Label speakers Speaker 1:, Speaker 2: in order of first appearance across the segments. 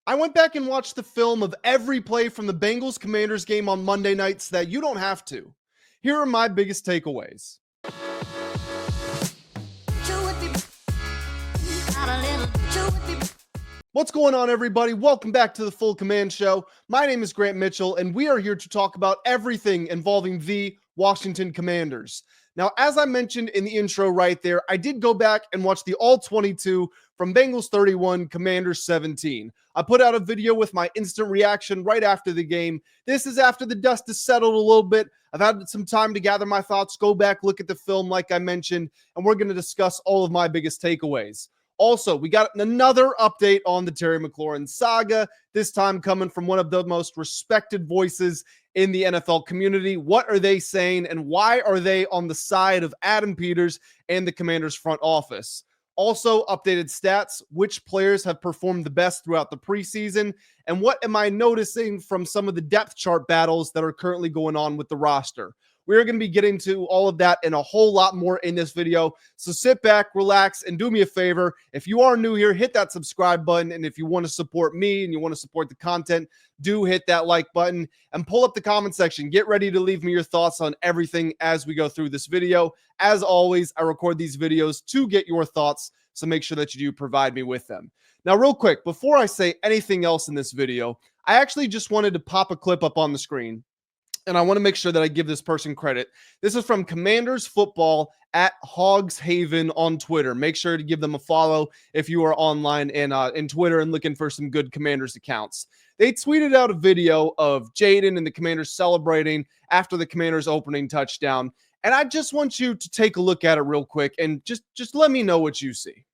Speaker 1: I went back and watched the film of every play from the Bengals-Commanders game on Monday night so that you don't have to. Here are my biggest takeaways. What's going on, everybody? Welcome back to the Full Command Show. My name is Grant Mitchell, and we are here to talk about everything involving the Washington Commanders. Now, as I mentioned in the intro right there, I did go back and watch the All-22 from Bengals 31, Commanders 17. I put out a video with my instant reaction right after the game. This is after the dust has settled a little bit. I've had some time to gather my thoughts, go back, look at the film like I mentioned, and we're going to discuss all of my biggest takeaways. Also, we got another update on the Terry McLaurin saga, this time coming from one of the most respected voices in the NFL community. What are they saying, and why are they on the side of Adam Peters and the Commanders front office? Also, updated stats, which players have performed the best throughout the preseason, and what am I noticing from some of the depth chart battles that are currently going on with the roster? We're going to be getting to all of that and a whole lot more in this video. So sit back, relax, and do me a favor. If you are new here, hit that subscribe button. And if you want to support me and you want to support the content, do hit that like button and pull up the comment section. Get ready to leave me your thoughts on everything as we go through this video. As always, I record these videos to get your thoughts, so make sure that you do provide me with them. Now, real quick, before I say anything else in this video, I actually just wanted to pop a clip up on the screen. And I want to make sure that I give this person credit. This is from Commanders Football at Hogs Haven on Twitter. Make sure to give them a follow if you are online and in Twitter and looking for some good Commanders accounts. They tweeted out a video of Jaden and the Commanders celebrating after the Commanders opening touchdown. And I just want you to take a look at it real quick and just let me know what you see.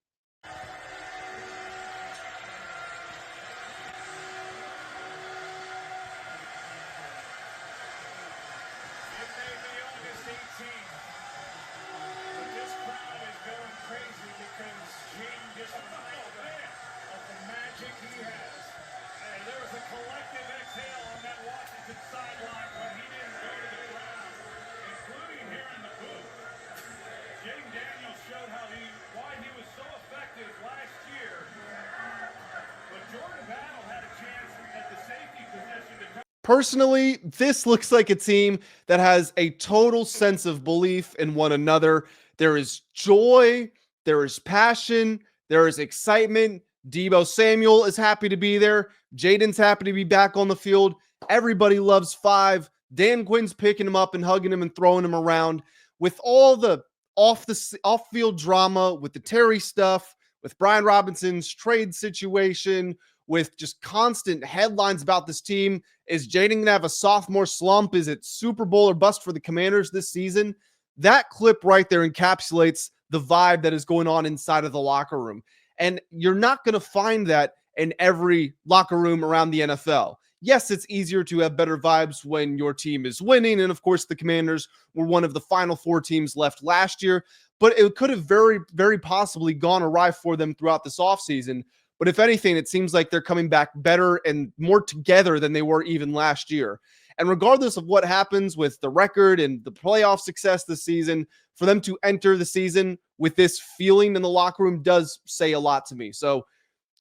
Speaker 1: Personally, this looks like a team that has a total sense of belief in one another. There is joy, there is passion, there is excitement. Deebo Samuel is happy to be there. Jaden's happy to be back on the field. Everybody loves Five. Dan Quinn's picking him up and hugging him and throwing him around. With all the off-field drama, with the Terry stuff, with Brian Robinson's trade situation, with just constant headlines about this team. Is Jaden going to have a sophomore slump? Is it Super Bowl or bust for the Commanders this season? That clip right there encapsulates the vibe that is going on inside of the locker room. And you're not going to find that in every locker room around the NFL. Yes, it's easier to have better vibes when your team is winning. And of course, the Commanders were one of the final four teams left last year. But it could have very, very possibly gone awry for them throughout this offseason. But if anything, it seems like they're coming back better and more together than they were even last year. And regardless of what happens with the record and the playoff success this season, for them to enter the season with this feeling in the locker room does say a lot to me. So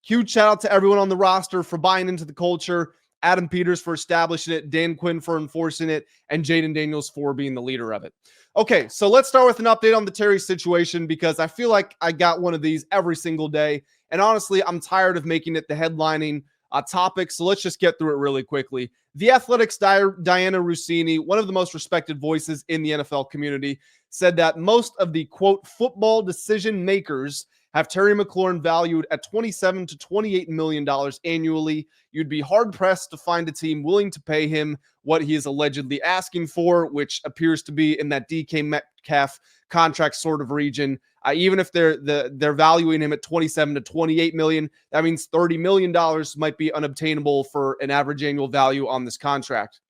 Speaker 1: huge shout out to everyone on the roster for buying into the culture, Adam Peters for establishing it, Dan Quinn for enforcing it, and Jaden Daniels for being the leader of it. Okay, so let's start with an update on the Terry situation because I feel like I got one of these every single day. And honestly, I'm tired of making it the headlining topic, so let's just get through it really quickly. The Athletic's Diana Russini, one of the most respected voices in the NFL community, said that most of the, quote, football decision makers have Terry McLaurin valued at $27 to $28 million annually. You'd be hard-pressed to find a team willing to pay him what he is allegedly asking for, which appears to be in that DK Metcalf contract sort of region. Even if they're valuing him at $27 to $28 million, that means $30 million might be unobtainable for an average annual value on this contract.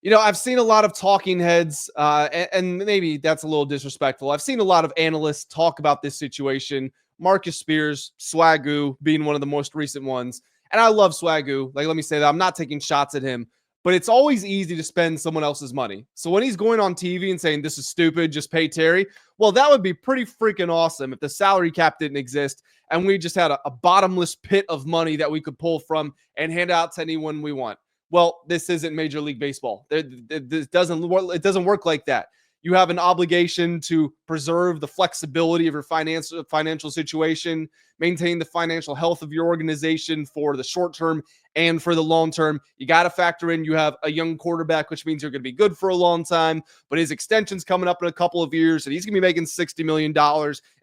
Speaker 1: You know, I've seen a lot of talking heads, and maybe that's a little disrespectful. I've seen a lot of analysts talk about this situation. Marcus Spears, Swagoo being one of the most recent ones. And I love Swagoo. Like, let me say that. I'm not taking shots at him. but it's always easy to spend someone else's money. So when he's going on TV and saying, this is stupid, just pay Terry, well, that would be pretty freaking awesome if the salary cap didn't exist and we just had a bottomless pit of money that we could pull from and hand out to anyone we want. Well, this isn't Major League Baseball. It doesn't work like that. You have an obligation to preserve the flexibility of your financial situation, maintain the financial health of your organization for the short term and for the long term. You got to factor in you have a young quarterback, which means you're going to be good for a long time, but his extension's coming up in a couple of years, and he's going to be making $60 million,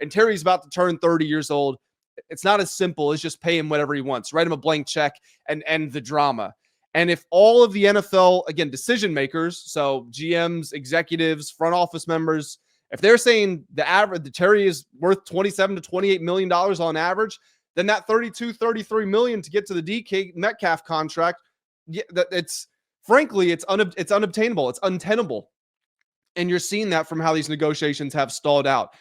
Speaker 1: and Terry's about to turn 30 years old. It's not as simple as just pay him whatever he wants, write him a blank check, and end the drama. And if all of the NFL, again, decision makers, so GMs, executives, front office members, if they're saying the Terry is worth $27 to $28 million on average, then that $33 million to get to the DK Metcalf contract, it's unobtainable. It's untenable. And you're seeing that from how these negotiations have stalled out.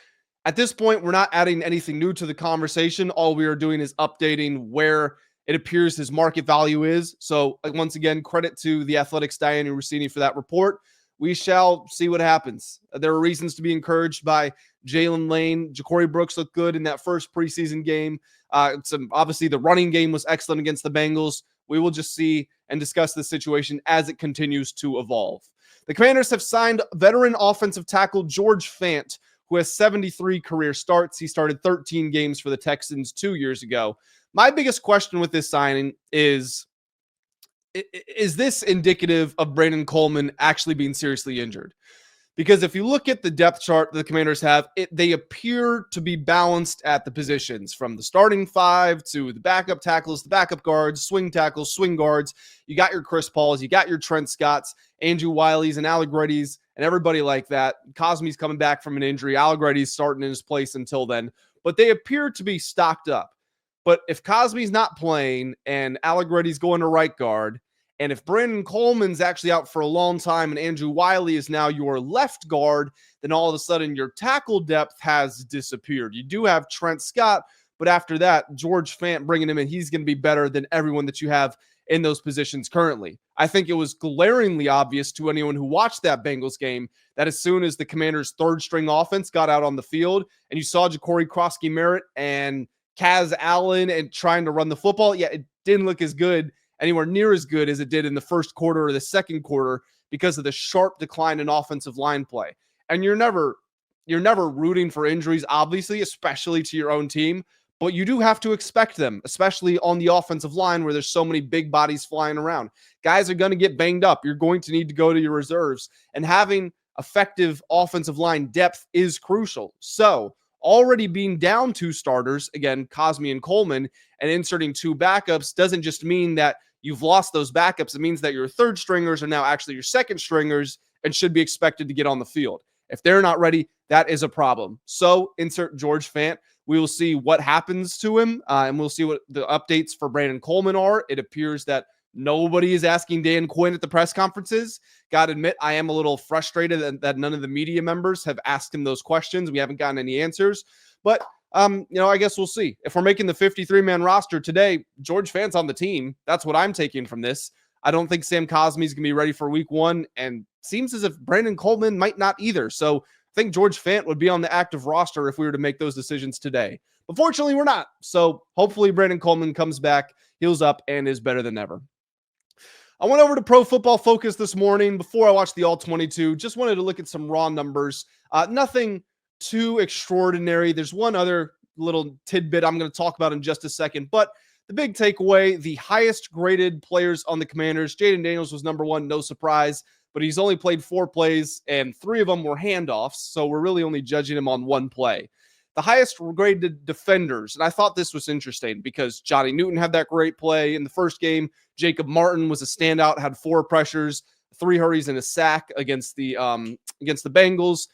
Speaker 1: At this point, we're not adding anything new to the conversation. All we are doing is updating where it appears his market value is. So once again, credit to the Athletic's Diane Russini for that report. We shall see what happens. There are reasons to be encouraged by Jalen Lane. Ja'Cory Brooks looked good in that first preseason game. Obviously, the running game was excellent against the Bengals. We will just see and discuss the situation as it continues to evolve. The Commanders have signed veteran offensive tackle George Fant, who has 73 career starts. He started 13 games for the Texans 2 years ago. My biggest question with this signing is this indicative of Brandon Coleman actually being seriously injured? Because if you look at the depth chart the Commanders have, they appear to be balanced at the positions, from the starting five to the backup tackles, the backup guards, swing tackles, swing guards. You got your Chris Pauls, you got your Trent Scotts, Andrew Wylies, and Allegretti's, and everybody like that. Cosme's coming back from an injury. Allegretti's starting in his place until then. But they appear to be stocked up. But if Cosme's not playing and Allegretti's going to right guard, and if Brandon Coleman's actually out for a long time and Andrew Wylie is now your left guard, then all of a sudden your tackle depth has disappeared. You do have Trent Scott, but after that, George Fant, bringing him in, he's going to be better than everyone that you have in those positions currently. I think it was glaringly obvious to anyone who watched that Bengals game that as soon as the Commanders' third-string offense got out on the field and you saw Ja'Cory Krosky-Merritt and Kaz Allen and trying to run the football, it didn't look as good, anywhere near as good as it did in the first quarter or the second quarter because of the sharp decline in offensive line play. And you're never rooting for injuries, obviously, especially to your own team, but you do have to expect them, especially on the offensive line where there's so many big bodies flying around. Guys are going to get banged up. You're going to need to go to your reserves, and having effective offensive line depth is crucial. So already being down two starters, again, Cosme and Coleman, and inserting two backups doesn't just mean that you've lost those backups. It means that your third stringers are now actually your second stringers and should be expected to get on the field. If they're not ready, that is a problem. So insert George Fant. We will see what happens to him, and we'll see what the updates for Brandon Coleman are. It appears that nobody is asking Dan Quinn at the press conferences. Got to admit, I am a little frustrated that none of the media members have asked him those questions. We haven't gotten any answers. But, I guess we'll see. If we're making the 53-man roster today, George Fant's on the team. That's what I'm taking from this. I don't think Sam Cosme's going to be ready for week one, and seems as if Brandon Coleman might not either. So I think George Fant would be on the active roster if we were to make those decisions today. But fortunately, we're not. So hopefully Brandon Coleman comes back, heals up, and is better than ever. I went over to Pro Football Focus this morning before I watched the All-22. Just wanted to look at some raw numbers. Nothing too extraordinary. There's one other little tidbit I'm going to talk about in just a second. But the big takeaway, the highest graded players on the Commanders, Jaden Daniels was number one, no surprise. But he's only played 4 plays, and 3 of them were handoffs. So we're really only judging him on 1 play. The highest graded defenders, and I thought this was interesting because Johnny Newton had that great play in the first game. Jacob Martin was a standout, had 4 pressures, 3 hurries, and a sack against the Bengals.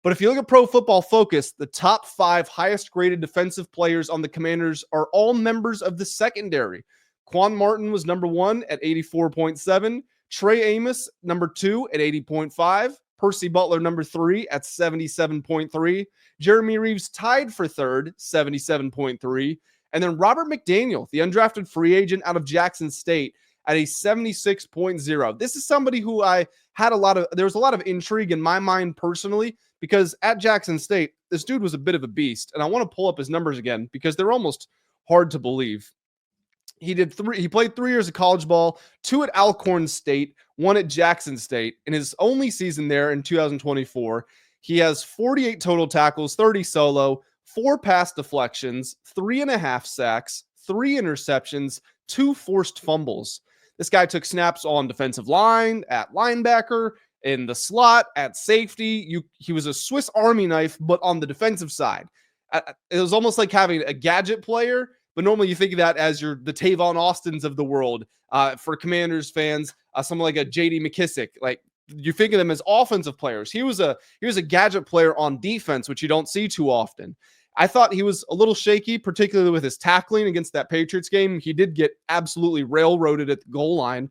Speaker 1: But if you look at Pro Football Focus, the top 5 highest graded defensive players on the Commanders are all members of the secondary. Quan Martin was number 1 at 84.7. Trey Amos, number 2 at 80.5. Percy Butler, number 3 at 77.3. Jeremy Reaves tied for third, 77.3. And then Robert McDaniel, the undrafted free agent out of Jackson State, at a 76.0. This is somebody who there was a lot of intrigue in my mind personally, because at Jackson State, this dude was a bit of a beast. And I want to pull up his numbers again because they're almost hard to believe. He played 3 years of college ball, 2 at Alcorn State, 1 at Jackson State. In his only season there in 2024, he has 48 total tackles, 30 solo, 4 pass deflections, 3.5 sacks, 3 interceptions, 2 forced fumbles. This guy took snaps on defensive line, at linebacker, in the slot, at safety. He was a Swiss Army knife, but on the defensive side. It was almost like having a gadget player, but normally you think of that as the Tavon Austins of the world. For Commanders fans, someone like a J.D. McKissick, like you think of them as offensive players. He was a gadget player on defense, which you don't see too often. I thought he was a little shaky, particularly with his tackling against that Patriots game. He did get absolutely railroaded at the goal line,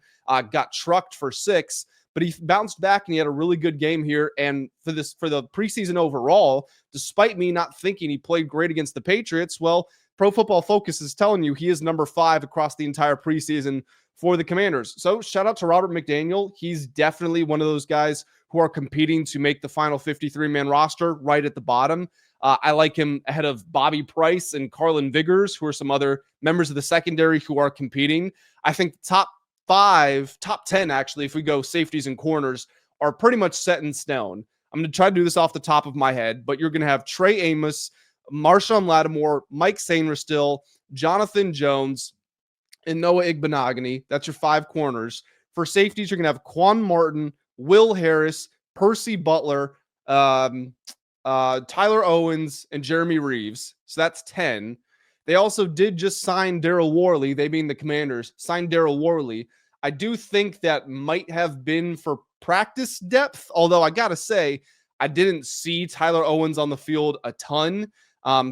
Speaker 1: got trucked for 6, but he bounced back and he had a really good game here. And for the preseason overall, despite me not thinking he played great against the Patriots, well, Pro Football Focus is telling you he is number 5 across the entire preseason for the Commanders. So shout out to Robert McDaniel. He's definitely one of those guys who are competing to make the final 53-man roster right at the bottom. I like him ahead of Bobby Price and Carlin Vigors, who are some other members of the secondary who are competing. I think top 10, actually, if we go safeties and corners, are pretty much set in stone. I'm going to try to do this off the top of my head, but you're going to have Trey Amos, Marshawn Lattimore, Mike Sainristil, Jonathan Jones, and Noah Igbenogany. That's your 5 corners. For safeties, you're going to have Quan Martin, Will Harris, Percy Butler, Tyler Owens, and Jeremy Reaves. So that's 10. They also did just sign Daryl Worley. They being the Commanders, signed Daryl Worley. I do think that might have been for practice depth, although I got to say, I didn't see Tyler Owens on the field a ton.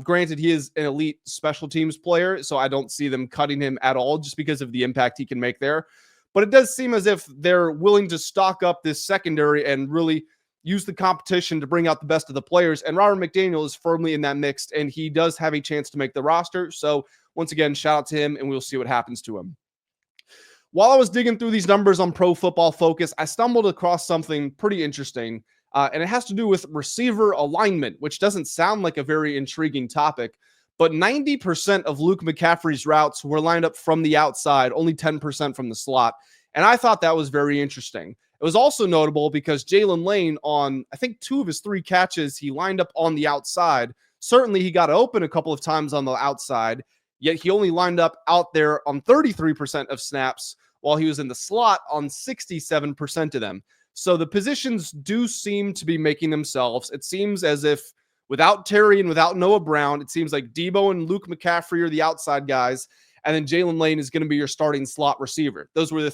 Speaker 1: Granted, he is an elite special teams player, so I don't see them cutting him at all just because of the impact he can make there. But it does seem as if they're willing to stock up this secondary and really use the competition to bring out the best of the players. And Robert McDaniel is firmly in that mix, and he does have a chance to make the roster. So once again, shout out to him, and we'll see what happens to him. While I was digging through these numbers on Pro Football Focus, I stumbled across something pretty interesting, and it has to do with receiver alignment, which doesn't sound like a very intriguing topic, but 90% of Luke McCaffrey's routes were lined up from the outside, only 10% from the slot. And I thought that was very interesting. It was also notable because Jalen Lane, on I think 2 of his 3 catches, he lined up on the outside. Certainly he got open a couple of times on the outside, yet he only lined up out there on 33% of snaps, while he was in the slot on 67% of them. So the positions do seem to be making themselves. It seems as if without Terry and without Noah Brown, it seems like Debo and Luke McCaffrey are the outside guys, and then Jalen Lane is going to be your starting slot receiver. Those were the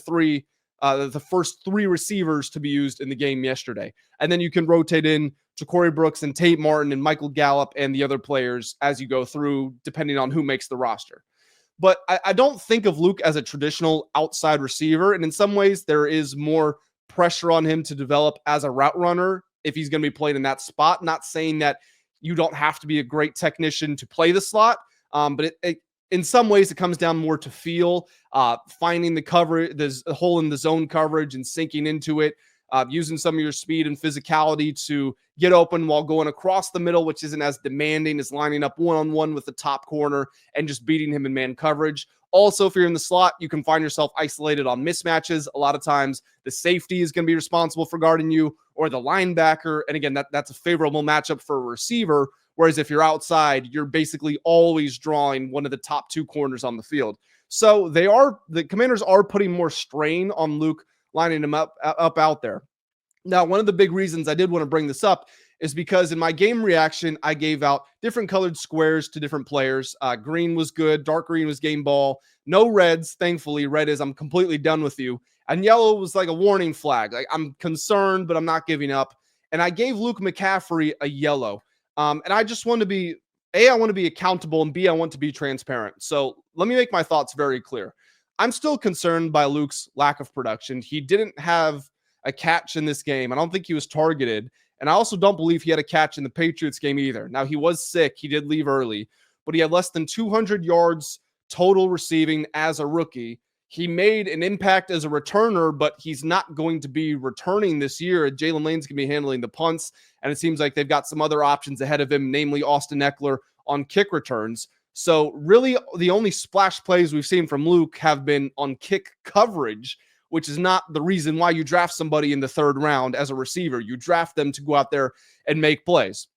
Speaker 1: first 3 receivers to be used in the game yesterday. And then you can rotate in Ja'Cory Brooks and Tate Martin and Michael Gallup and the other players as you go through, depending on who makes the roster. But I don't think of Luke as a traditional outside receiver. And in some ways, there is more pressure on him to develop as a route runner if he's going to be played in that spot. Not saying that you don't have to be a great technician to play the slot, but in some ways, it comes down more to feel, finding the coverage, the hole in the zone coverage and sinking into it, using some of your speed and physicality to get open while going across the middle, which isn't as demanding as lining up one-on-one with the top corner and just beating him in man coverage. Also, if you're in the slot, you can find yourself isolated on mismatches. A lot of times, the safety is going to be responsible for guarding you, or the linebacker. And again, that's a favorable matchup for a receiver. Whereas if you're outside, you're basically always drawing one of the top 2 corners on the field. So the Commanders are putting more strain on Luke, lining him up out there. Now, one of the big reasons I did want to bring this up is because in my game reaction, I gave out different colored squares to different players. Green was good. Dark green was game ball. No reds. Thankfully, red is I'm completely done with you. And yellow was like a warning flag. Like, I'm concerned, but I'm not giving up. And I gave Luke McCaffrey a yellow. And I just want to be, A, I want to be accountable, and B, I want to be transparent. So let me make my thoughts very clear. I'm still concerned by Luke's lack of production. He didn't have a catch in this game. I don't think he was targeted. And I also don't believe he had a catch in the Patriots game either. Now, he was sick. He did leave early, but he had less than 200 yards total receiving as a rookie. he made an impact as a returner, but he's not going to be returning this year. Jalen Lane's going to be handling the punts, and it seems like they've got some other options ahead of him, namely Austin Eckler on kick returns. So really the only splash plays we've seen from Luke have been on kick coverage, which is not the reason why you draft somebody in the third round as a receiver. You draft them to go out there and make plays.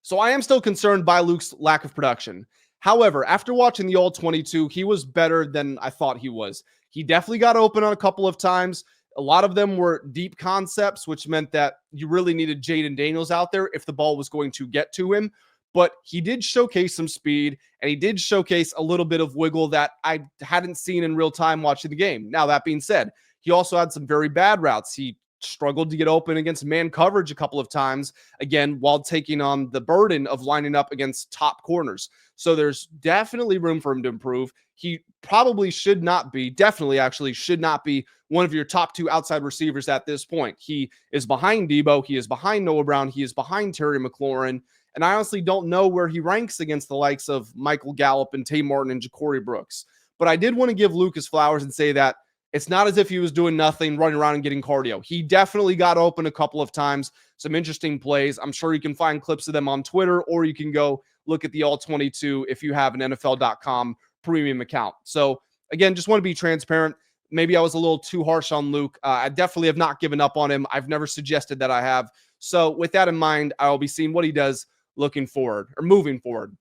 Speaker 1: So I am still concerned by Luke's lack of production. However, after watching the All-22, he was better than I thought he was. He definitely got open on a couple of times. A lot of them were deep concepts, which meant that you really needed Jaden Daniels out there if the ball was going to get to him. But he did showcase some speed, and he did showcase a little bit of wiggle that I hadn't seen in real time watching the game. Now, that being said, he also had some very bad routes. He struggled to get open against man coverage a couple of times, again, while taking on the burden of lining up against top corners. So there's definitely room for him to improve. He probably should not be, definitely actually should not be one of your top two outside receivers at this point. He is behind Debo. He is behind Noah Brown. He is behind Terry McLaurin. And I honestly don't know where he ranks against the likes of Michael Gallup and Tay Martin and Ja'Cory Brooks. But I did want to give Lucas flowers and say that it's not as if he was doing nothing, running around and getting cardio. He definitely got open a couple of times, some interesting plays. I'm sure you can find clips of them on Twitter, or you can go look at the All-22 if you have an NFL.com premium account. So, again, just want to be transparent. Maybe I was a little too harsh on Luke. I definitely have not given up on him. I've never suggested that I have. So, with that in mind, I will be seeing what he does moving forward.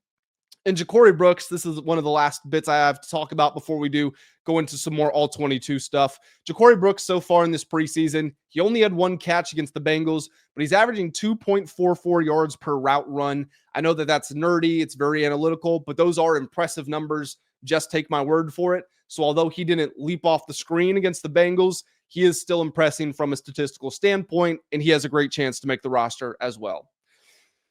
Speaker 1: And Ja'Cory Brooks, this is one of the last bits I have to talk about before we do go into some more All-22 stuff. Ja'Cory Brooks so far in this preseason, he only had one catch against the Bengals, but he's averaging 2.44 yards per route run. I know that that's nerdy. It's very analytical, but those are impressive numbers. Just take my word for it. So although he didn't leap off the screen against the Bengals, he is still impressing from a statistical standpoint, and he has a great chance to make the roster as well.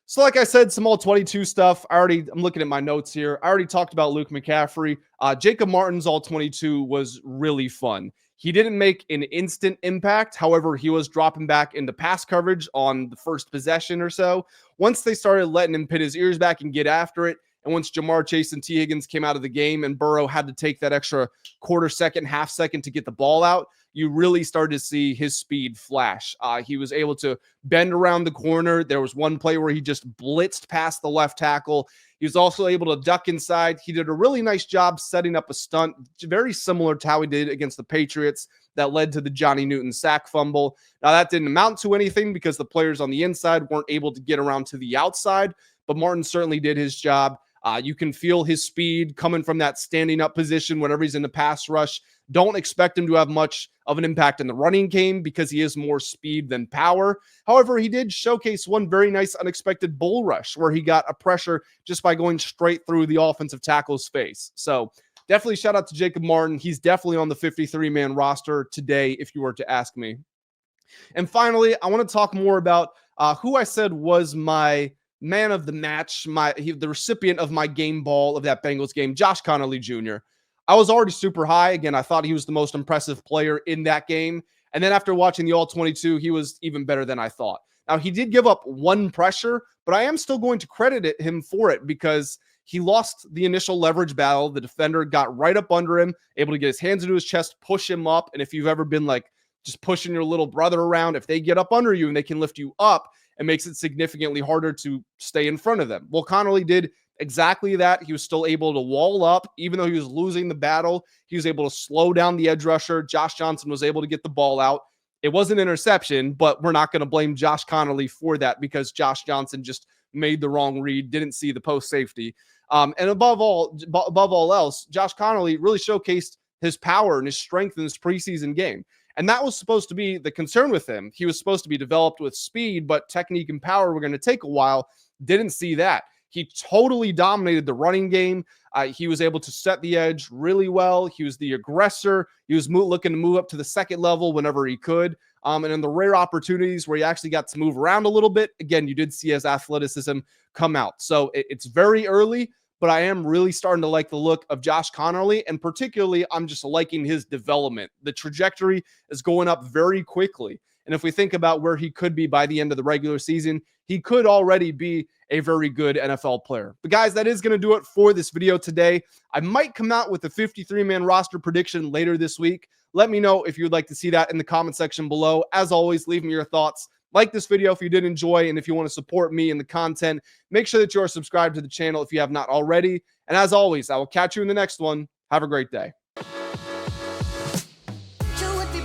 Speaker 1: So like I said, some All-22 stuff. I'm looking at my notes here. I already talked about Luke McCaffrey. Jacob Martin's All-22 was really fun. He didn't make an instant impact. However, he was dropping back into pass coverage on the first possession or so. Once they started letting him pin his ears back and get after it, and once Jamar Chase and T. Higgins came out of the game and Burrow had to take that extra quarter second, half second to get the ball out, you really started to see his speed flash. He was able to bend around the corner. There was one play where he just blitzed past the left tackle. He was also able to duck inside. He did a really nice job setting up a stunt, very similar to how he did against the Patriots that led to the Johnny Newton sack fumble. Now, that didn't amount to anything because the players on the inside weren't able to get around to the outside, but Martin certainly did his job. You can feel his speed coming from that standing up position whenever he's in the pass rush. Don't expect him to have much of an impact in the running game because he is more speed than power. However, he did showcase one very nice unexpected bull rush where he got a pressure just by going straight through the offensive tackle's face. So definitely shout out to Jacob Martin. He's definitely on the 53-man roster today, if you were to ask me. And finally, I want to talk more about who I said was my man of the match, the recipient of my game ball of that Bengals game, Josh Connolly Jr. I was already super high. Again, I thought he was the most impressive player in that game. And then after watching the All-22, he was even better than I thought. Now, he did give up one pressure, but I am still going to credit him for it because he lost the initial leverage battle. The defender got right up under him, able to get his hands into his chest, push him up. And if you've ever been like just pushing your little brother around, if they get up under you and they can lift you up, it makes it significantly harder to stay in front of them. Well, Connolly did exactly that. He was still able to wall up. Even though he was losing the battle, he was able to slow down the edge rusher. Josh Johnson was able to get the ball out. It was an interception, but we're not going to blame Josh Connolly for that because Josh Johnson just made the wrong read, didn't see the post safety. And above all else, Josh Connolly really showcased his power and his strength in this preseason game. And that was supposed to be the concern with him. He was supposed to be developed with speed, but technique and power were going to take a while. Didn't see that. He totally dominated the running game. He was able to set the edge really well. He was the aggressor. He was looking to move up to the second level whenever he could. And in the rare opportunities where he actually got to move around a little bit, again, you did see his athleticism come out. So it's very early, but I am really starting to like the look of Josh Connolly, and particularly I'm just liking his development. The trajectory is going up very quickly. And if we think about where he could be by the end of the regular season, he could already be a very good NFL player. But guys, that is going to do it for this video today. I might come out with a 53-man roster prediction later this week. Let me know if you'd like to see that in the comment section below. As always, leave me your thoughts. Like this video if you did enjoy, and if you want to support me and the content, make sure that you are subscribed to the channel if you have not already. And as always, I will catch you in the next one. Have a great day.
Speaker 2: Chew with me.